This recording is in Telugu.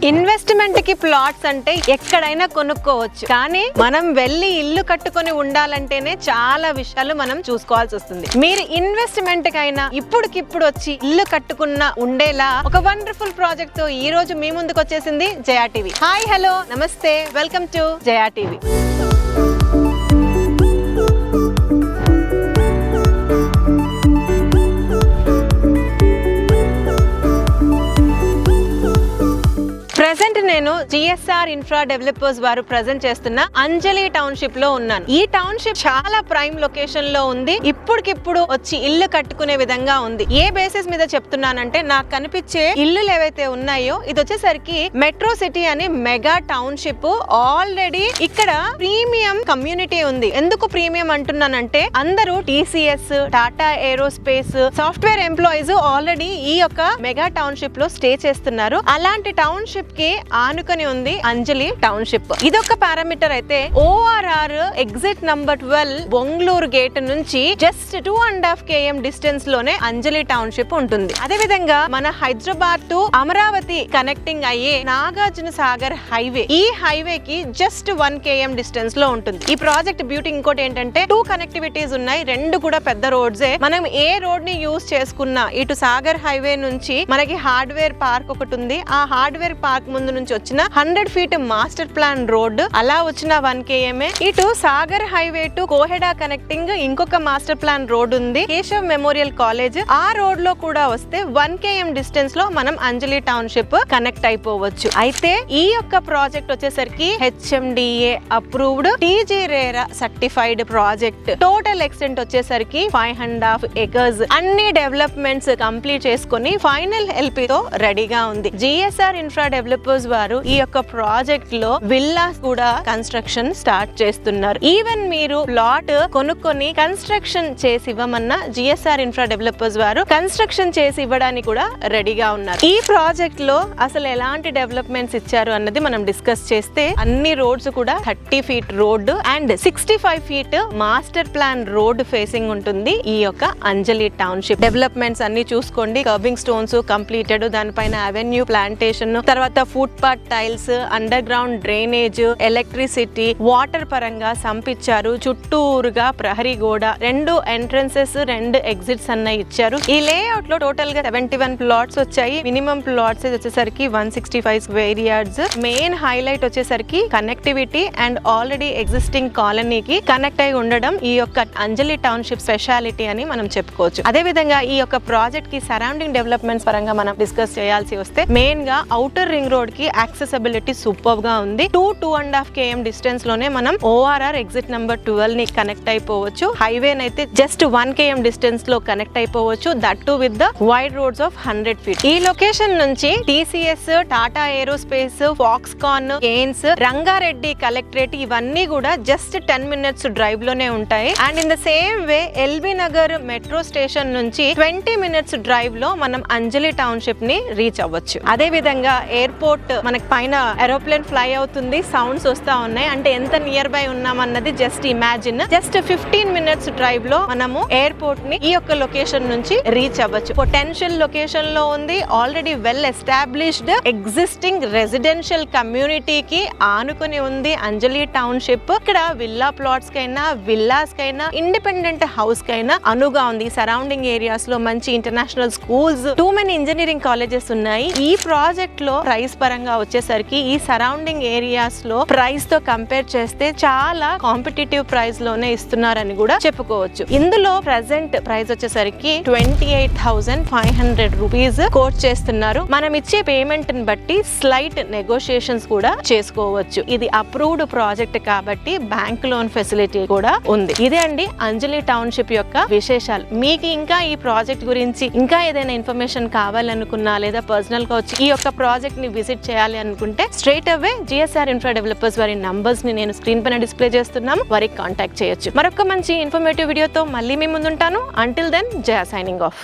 ఇన్వెస్ట్మెంట్ కి ప్లాట్స్ అంటే ఎక్కడైనా కొనుక్కోవచ్చు, కానీ మనం వెళ్ళి ఇల్లు కట్టుకొని ఉండాలంటేనే చాలా విషయాలు మనం చూసుకోవాల్సి వస్తుంది. మీరు ఇన్వెస్ట్మెంట్ కైనా ఇప్పుడుకిప్పుడు వచ్చి ఇల్లు కట్టుకున్న ఉండేలా ఒక వండర్ఫుల్ ప్రాజెక్ట్ తో ఈ రోజు మీ ముందుకు వచ్చేసింది జయా టీవీ. హాయ్, హలో, నమస్తే, welcome to Jaya TV. Present నేను జిఎస్ఆర్ ఇన్ఫ్రా డెవలపర్స్ వారు ప్రెజెంట్ చేస్తున్న అంజలి టౌన్షిప్ లో ఉన్నాను. ఈ టౌన్షిప్ చాలా ప్రైమ్ లొకేషన్ లో ఉంది. ఇప్పుడుకిప్పుడు వచ్చి ఇల్లు కట్టుకునే విధంగా ఉంది. ఏ బేసిస్ మీద చెప్తున్నానంటే, నాకు కనిపించే ఇల్లులు ఏవైతే ఉన్నాయో ఇది వచ్చేసరికి మెట్రో సిటీ అనే మెగా టౌన్షిప్. ఆల్రెడీ ఇక్కడ ప్రీమియం కమ్యూనిటీ ఉంది. ఎందుకు ప్రీమియం అంటున్నానంటే, అందరూ TCS, Tata aerospace software employees already ఈ యొక్క మెగా టౌన్షిప్ లో స్టే చేస్తున్నారు. అలాంటి టౌన్షిప్ కి ఆనుకొని ఉంది అంజలి టౌన్షిప్. ఇదొక పారామీటర్ అయితే, ORR exit number 12 Bengaluru gate నుంచి జస్ట్ 2.5 km డిస్టెన్స్ లోనే అంజలి టౌన్షిప్ ఉంటుంది. అదే విధంగా మన హైదరాబాద్ టు అమరావతి కనెక్టింగ్ అయ్యే నాగార్జున సాగర్ హైవే, ఈ హైవే కి జస్ట్ 1 km డిస్టెన్స్ లో ఉంటుంది. ఈ ప్రాజెక్ట్ బ్యూటీ ఇంకోటి ఏంటంటే, 2 కనెక్టివిటీస్ ఉన్నాయి. రెండు కూడా పెద్ద రోడ్సే. మనం ఏ రోడ్ ని యూజ్ చేసుకున్నా, ఇటు సాగర్ హైవే నుంచి మనకి హార్డ్వేర్ పార్క్ ఒకటి ఉంది. ఆ హార్డ్వేర్ పార్క్ ముందు నుంచి వచ్చిన 100 feet మాస్టర్ ప్లాన్ రోడ్, అలా వచ్చిన 1 km. ఇటు Sagar highway to Koheda connecting ఇంకొక మాస్టర్ ప్లాన్ రోడ్ ఉంది, కేశవ్ మెమోరియల్ కాలేజ్. ఆ రోడ్ లో కూడా వస్తే 1 km డిస్టెన్స్ లో మనం అంజలి టౌన్షిప్ కనెక్ట్ అయిపోవచ్చు. అయితే ఈ యొక్క ప్రాజెక్ట్ వచ్చేసరికి HMDA approved, TG RERA certified project. Total extent వచ్చేసరికి 5.5 acres. అన్ని డెవలప్మెంట్స్ కంప్లీట్ చేసుకుని ఫైనల్ ఎల్పి తో రెడీగా ఉంది. జిఎస్ఆర్ ఇన్ఫ్రా డెవలపర్స్ వారు ఈ యొక్క ప్రాజెక్ట్ లో విల్లాస్ కూడా కన్స్ట్రక్షన్ స్టార్ట్ చేస్తున్నారు. ఈవెన్ మీరు ప్లాట్ కొనుక్కొని కన్స్ట్రక్షన్ చేసి ఇవ్వమన్నా జిఎస్ఆర్ ఇన్ఫ్రా డెవలపర్స్ వారు కన్స్ట్రక్షన్ చేసి ఇవ్వడానికి కూడా రెడీగా ఉన్నారు. ఈ ప్రాజెక్ట్ లో అసలు ఎలాంటి డెవలప్మెంట్స్ ఇచ్చారు అన్నది మనం డిస్కస్ చేస్తే, అన్ని రోడ్స్ కూడా 30 feet road and 65 feet master plan road facing ఉంటుంది. ఈ యొక్క అంజలి టౌన్షిప్ డెవలప్మెంట్స్ అన్ని చూసుకోండి. కర్బింగ్ స్టోన్స్ కంప్లీటెడ్, దానిపైన అవెన్యూ ప్లాంటేషన్, తర్వాత foot path tiles, under ground drainage, electricity, water పరంగా సంపించారు. చుట్టూరుగా ప్రహరీ గోడ, 2 ఎంట్రన్సెస్, 2 ఎగ్జిట్స్ అన్న ఇచ్చారు. ఈ లేఅవుట్ లో టోటల్ గా 71 ప్లాట్స్ వచ్చాయి. మినిమం ప్లాట్స్ వచ్చేసరికి 165 square yards. మెయిన్ హైలైట్ వచ్చేసరికి కనెక్టివిటీ అండ్ ఆల్రెడీ ఎగ్జిస్టింగ్ కాలనీకి కనెక్ట్ అయి ఉండడం ఈ యొక్క అంజలి టౌన్షిప్ స్పెషాలిటీ అని మనం చెప్పుకోవచ్చు. అదే విధంగా ఈ యొక్క ప్రాజెక్ట్ కి సరౌండింగ్ డెవలప్మెంట్స్ పరంగా మనం డిస్కస్ చేయాల్సి వస్తే, మెయిన్ గా ఔటర్ రింగ్ రోడ్ కి యాక్సెసిబిలిటీ సూపర్ గా ఉంది. 2.5 km డిస్టెన్స్ లోనే మనం ఓఆర్ఆర్ ఎగ్జిట్ నంబర్ 12 ని కనెక్ట్ అయిపోవచ్చు. హైవే నైతే జస్ట్ 1 km డిస్టెన్స్ లో కనెక్ట్ అయిపోవచ్చు. That too with the wide roads of 100 feet. ఈ లొకేషన్ నుంచి TCS, Tata aerospace, Foxconn, Kaynes, Rangareddy collectorate ఇవన్నీ కూడా జస్ట్ 10 minutes డ్రైవ్ లోనే ఉంటాయి. And in the same way LB Nagar metro station నుంచి 20 minutes డ్రైవ్ లో మనం అంజలి టౌన్షిప్ ని రీచ్ అవ్వచ్చు. అదే విధంగా ఎయిర్పోర్ట్ మనకి పైన ఏరోప్లేన్ ఫ్లై అవుతుంది, సౌండ్స్ వస్తా ఉన్నాయి. అంటే ఎంత నియర్ బై ఉన్నామన్నది just imagine. Just 15 minutes drive లో మనము ఎయిర్పోర్ట్ ని ఈ యొక్క లొకేషన్ నుంచి రీచ్ అవ్వచ్చు. పొటెన్షియల్ లొకేషన్ లో ఉంది. Already well established existing residential కమ్యూనిటీకి ఆనుకుని ఉంది అంజలి టౌన్షిప్. ఇక్కడ విల్లా ప్లాట్స్ కైనా, విల్లాస్ కైనా, ఇండిపెండెంట్ హౌస్ కైనా అనుగా ఉంది. సరౌండింగ్ ఏరియాస్ లో మంచి international schools, too many engineering colleges ఉన్నాయి. ఈ ప్రాజెక్ట్ లో ప్రైస్ పరంగా వచ్చేసరికి ఈ సరౌండింగ్ ఏరియాస్ లో ప్రైస్ తో కంపేర్ చేస్తే చాలా కాంపిటేటివ్ ప్రైస్ లోనే ఇస్తున్నారని కూడా చెప్పుకోవచ్చు. ఇందులో ప్రెసెంట్ ప్రైస్ వచ్చేసరికి 28,500 రూపీస్ కోట్ చేస్తున్నారు. మనం ఇచ్చే పేమెంట్ ని బట్టి స్లైట్ నెగోషియేషన్స్ కూడా చేసుకోవచ్చు. ఇది అప్రూవ్డ్ ప్రాజెక్ట్ కాబట్టి బ్యాంక్ లోన్ ఫెసిలిటీ కూడా ఉంది. ఇదే అండి అంజలి టౌన్షిప్ యొక్క విశేషాలు. మీకు ఇంకా ఈ ప్రాజెక్ట్ గురించి ఇంకా ఏదైనా ఇన్ఫర్మేషన్ కావాలనుకున్నా, లేదా పర్సనల్ గా వచ్చి ఈ యొక్క ప్రాజెక్ట్ ని విజిట్ చేయాలి అనుకుంటే, స్ట్రైట్ అవే జిఎస్ఆర్ ఇన్ఫ్రా డెవలపర్స్ వారి నంబర్స్ ని నేను స్క్రీన్ పైన డిస్ప్లే చేస్తున్నాము, వారికి కాంటాక్ట్ చేయొచ్చు. మరొక మంచి ఇన్ఫర్మేటివ్ వీడియోతో మళ్ళీ మీ ముందుంటాను. అంటిల్ దెన్, జయా సైనింగ్ ఆఫ్.